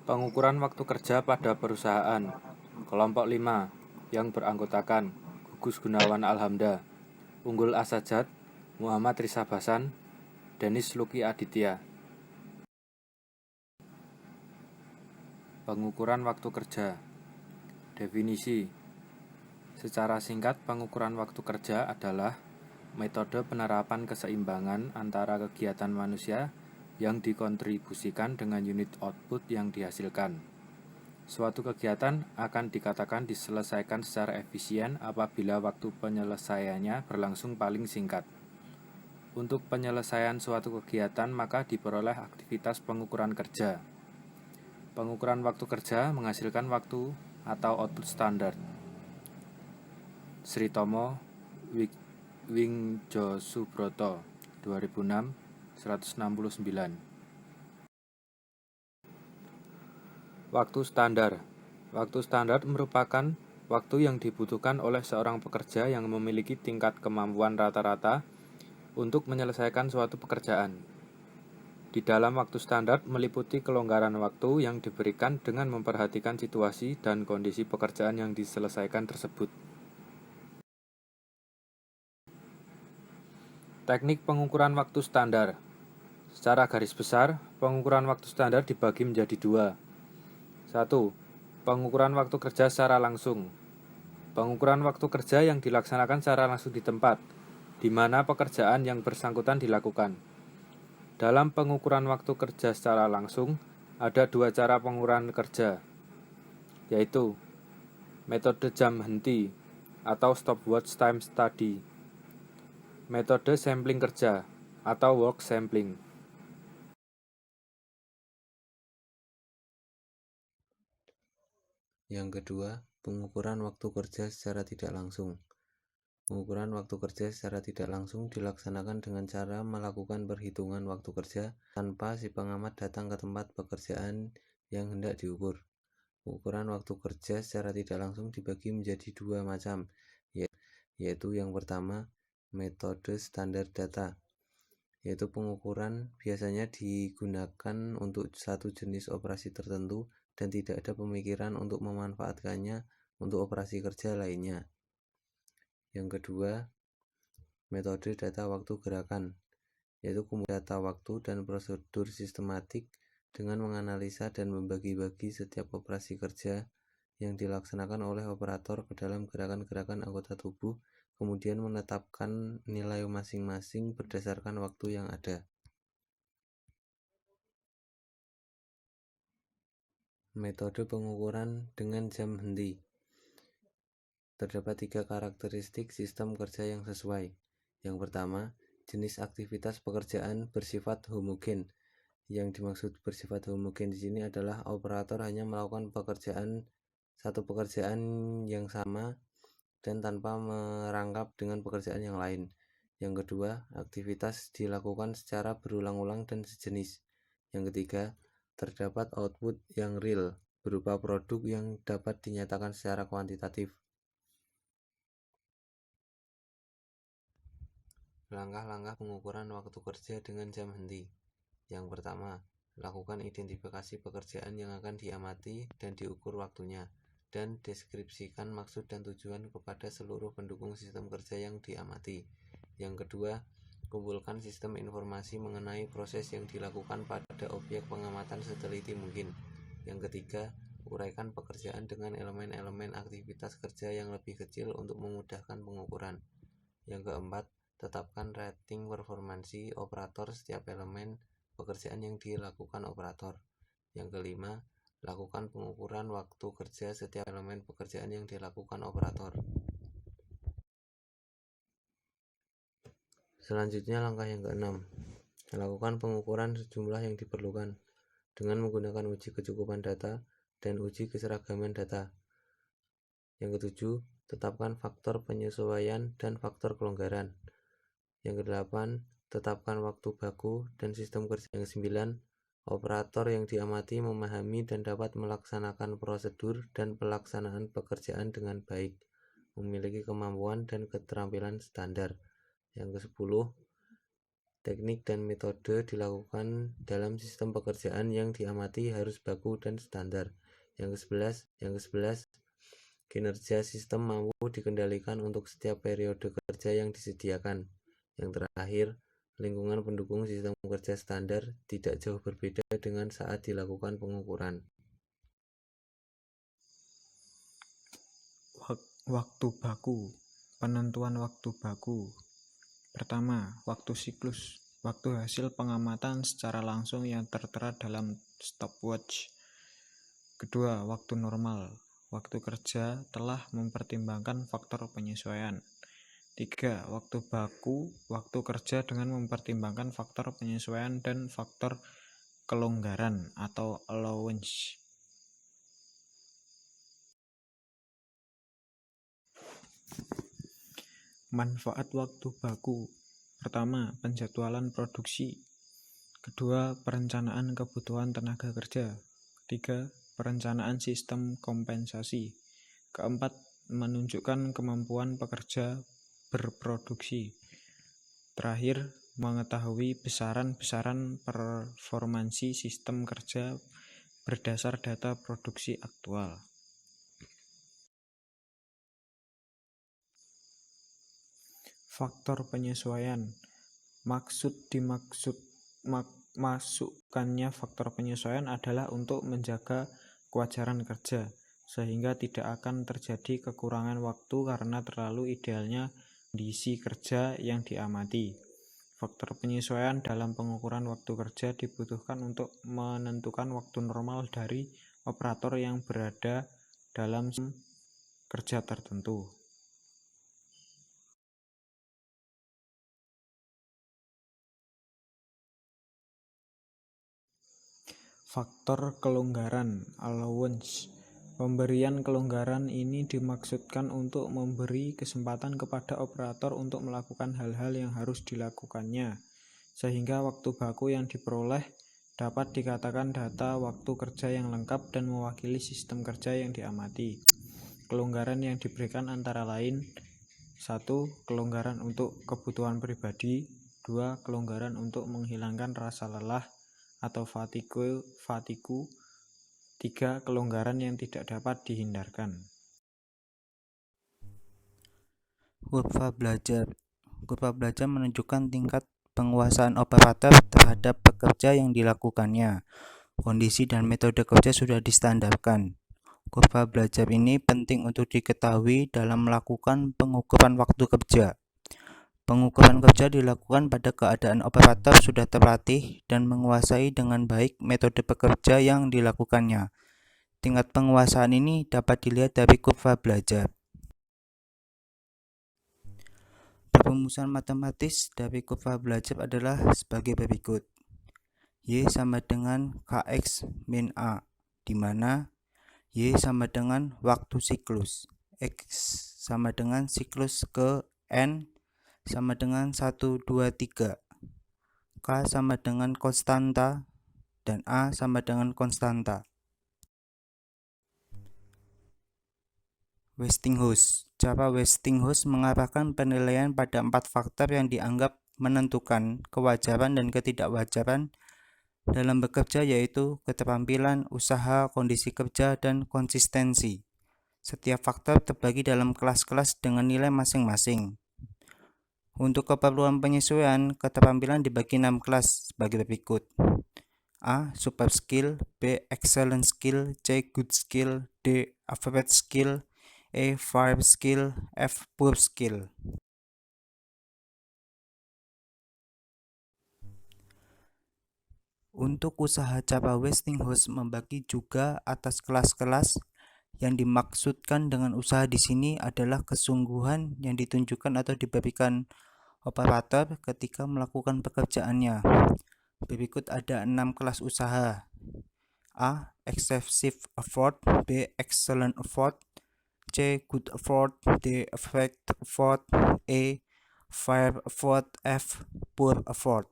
Pengukuran waktu kerja pada perusahaan. Kelompok 5 yang beranggotakan Gugus Gunawan Alhamda, Unggul Asajat, Muhammad Risa Basan, Denis Luki Aditya. Pengukuran waktu kerja. Definisi. Secara singkat, pengukuran waktu kerja adalah metode penerapan keseimbangan antara kegiatan manusia yang dikontribusikan dengan unit output yang dihasilkan. Suatu kegiatan akan dikatakan diselesaikan secara efisien apabila waktu penyelesaiannya berlangsung paling singkat. Untuk penyelesaian suatu kegiatan maka diperoleh aktivitas pengukuran kerja. Pengukuran waktu kerja menghasilkan waktu atau output standar. Sri Tomo Wingjo Subroto 2006 169. Waktu standar. Waktu standar merupakan waktu yang dibutuhkan oleh seorang pekerja yang memiliki tingkat kemampuan rata-rata untuk menyelesaikan suatu pekerjaan. Di dalam waktu standar meliputi kelonggaran waktu yang diberikan dengan memperhatikan situasi dan kondisi pekerjaan yang diselesaikan tersebut. Teknik pengukuran waktu standar. Secara garis besar, pengukuran waktu standar dibagi menjadi dua. 1. Pengukuran waktu kerja secara langsung. Pengukuran waktu kerja yang dilaksanakan secara langsung di tempat, di mana pekerjaan yang bersangkutan dilakukan. Dalam pengukuran waktu kerja secara langsung, ada dua cara pengukuran kerja, yaitu metode jam henti atau stopwatch time study, metode sampling kerja atau work sampling. Yang kedua, pengukuran waktu kerja secara tidak langsung. Pengukuran waktu kerja secara tidak langsung dilaksanakan dengan cara melakukan perhitungan waktu kerja tanpa si pengamat datang ke tempat pekerjaan yang hendak diukur. Pengukuran waktu kerja secara tidak langsung dibagi menjadi dua macam, yaitu yang pertama, metode standar data, yaitu pengukuran biasanya digunakan untuk satu jenis operasi tertentu dan tidak ada pemikiran untuk memanfaatkannya untuk operasi kerja lainnya. Yang kedua, metode data waktu gerakan, yaitu data waktu dan prosedur sistematik dengan menganalisa dan membagi-bagi setiap operasi kerja yang dilaksanakan oleh operator ke dalam gerakan-gerakan anggota tubuh, kemudian menetapkan nilai masing-masing berdasarkan waktu yang ada. Metode pengukuran dengan jam henti. Terdapat tiga karakteristik sistem kerja yang sesuai. Yang pertama, jenis aktivitas pekerjaan bersifat homogen. Yang dimaksud bersifat homogen di sini adalah operator hanya melakukan satu pekerjaan yang sama dan tanpa merangkap dengan pekerjaan yang lain. Yang kedua, aktivitas dilakukan secara berulang-ulang dan sejenis. Yang ketiga, terdapat output yang real, berupa produk yang dapat dinyatakan secara kuantitatif. Langkah-langkah pengukuran waktu kerja dengan jam henti. Yang pertama, lakukan identifikasi pekerjaan yang akan diamati dan diukur waktunya, dan deskripsikan maksud dan tujuan kepada seluruh pendukung sistem kerja yang diamati. Yang kedua, kumpulkan sistem informasi mengenai proses yang dilakukan pada objek pengamatan seteliti mungkin. Yang ketiga, uraikan pekerjaan dengan elemen-elemen aktivitas kerja yang lebih kecil untuk memudahkan pengukuran. Yang keempat, tetapkan rating performansi operator setiap elemen pekerjaan yang dilakukan operator. Yang kelima, lakukan pengukuran waktu kerja setiap elemen pekerjaan yang dilakukan operator. Selanjutnya langkah yang keenam, lakukan pengukuran sejumlah yang diperlukan dengan menggunakan uji kecukupan data dan uji keseragaman data. Yang ketujuh, tetapkan faktor penyesuaian dan faktor kelonggaran. Yang kedelapan, tetapkan waktu baku dan sistem kerja. Yang kesembilan, operator yang diamati memahami dan dapat melaksanakan prosedur dan pelaksanaan pekerjaan dengan baik, memiliki kemampuan dan keterampilan standar. Yang ke-10, Teknik dan metode dilakukan dalam sistem pekerjaan yang diamati harus baku dan standar. Yang ke-11, kinerja sistem mampu dikendalikan untuk setiap periode kerja yang disediakan. Yang terakhir, lingkungan pendukung sistem kerja standar tidak jauh berbeda dengan saat dilakukan pengukuran. Waktu baku. Penentuan waktu baku. Pertama, waktu siklus. Waktu hasil pengamatan secara langsung yang tertera dalam stopwatch. Kedua, waktu normal. Waktu kerja telah mempertimbangkan faktor penyesuaian. 3. Waktu baku. Waktu kerja dengan mempertimbangkan faktor penyesuaian dan faktor kelonggaran atau allowance. Manfaat waktu baku. Pertama, penjadwalan produksi. Kedua, perencanaan kebutuhan tenaga kerja. Ketiga, perencanaan sistem kompensasi. Keempat, menunjukkan kemampuan pekerja berproduksi. Terakhir, mengetahui besaran-besaran performansi sistem kerja berdasar data produksi aktual. Faktor penyesuaian. Masukkannya faktor penyesuaian adalah untuk menjaga kewajaran kerja, sehingga tidak akan terjadi kekurangan waktu karena terlalu idealnya kondisi kerja yang diamati. Faktor penyesuaian dalam pengukuran waktu kerja dibutuhkan untuk menentukan waktu normal dari operator yang berada dalam kerja tertentu. Faktor kelonggaran allowance. Pemberian kelonggaran ini dimaksudkan untuk memberi kesempatan kepada operator untuk melakukan hal-hal yang harus dilakukannya, sehingga waktu baku yang diperoleh dapat dikatakan data waktu kerja yang lengkap dan mewakili sistem kerja yang diamati. Kelonggaran yang diberikan antara lain: 1. Kelonggaran untuk kebutuhan pribadi. 2. Kelonggaran untuk menghilangkan rasa lelah atau fatigue. 3. Kelonggaran yang tidak dapat dihindarkan. Kurva belajar. Kurva belajar menunjukkan tingkat penguasaan operator terhadap pekerja yang dilakukannya. Kondisi dan metode kerja sudah distandarkan. Kurva belajar ini penting untuk diketahui dalam melakukan pengukuran waktu kerja. Pengukuran kerja dilakukan pada keadaan operator sudah terlatih dan menguasai dengan baik metode bekerja yang dilakukannya. Tingkat penguasaan ini dapat dilihat dari kurva belajar. Perumusan matematis dari kurva belajar adalah sebagai berikut. Y sama dengan Kx min A, di mana Y sama dengan waktu siklus, X sama dengan siklus ke N sama dengan 1, 2, 3, K sama dengan konstanta, dan A sama dengan konstanta. Westinghouse. Cara Westinghouse mengarahkan penilaian pada 4 faktor yang dianggap menentukan kewajaran dan ketidakwajaran dalam bekerja, yaitu keterampilan, usaha, kondisi kerja, dan konsistensi. Setiap faktor terbagi dalam kelas-kelas dengan nilai masing-masing. Untuk keperluan penyesuaian, keterampilan dibagi 6 kelas sebagai berikut. A. Super skill. B. Excellent skill. C. Good skill. D. Average skill. E. Fair skill. F. Poor skill. Untuk usaha, cara Westinghouse membagi juga atas kelas-kelas. Yang dimaksudkan dengan usaha di sini adalah kesungguhan yang ditunjukkan atau diberikan operator ketika melakukan pekerjaannya. Berikut ada 6 kelas usaha. A. Excessive effort. B. Excellent effort. C. Good effort. D. Perfect effort. E. Fair effort. F. Poor effort.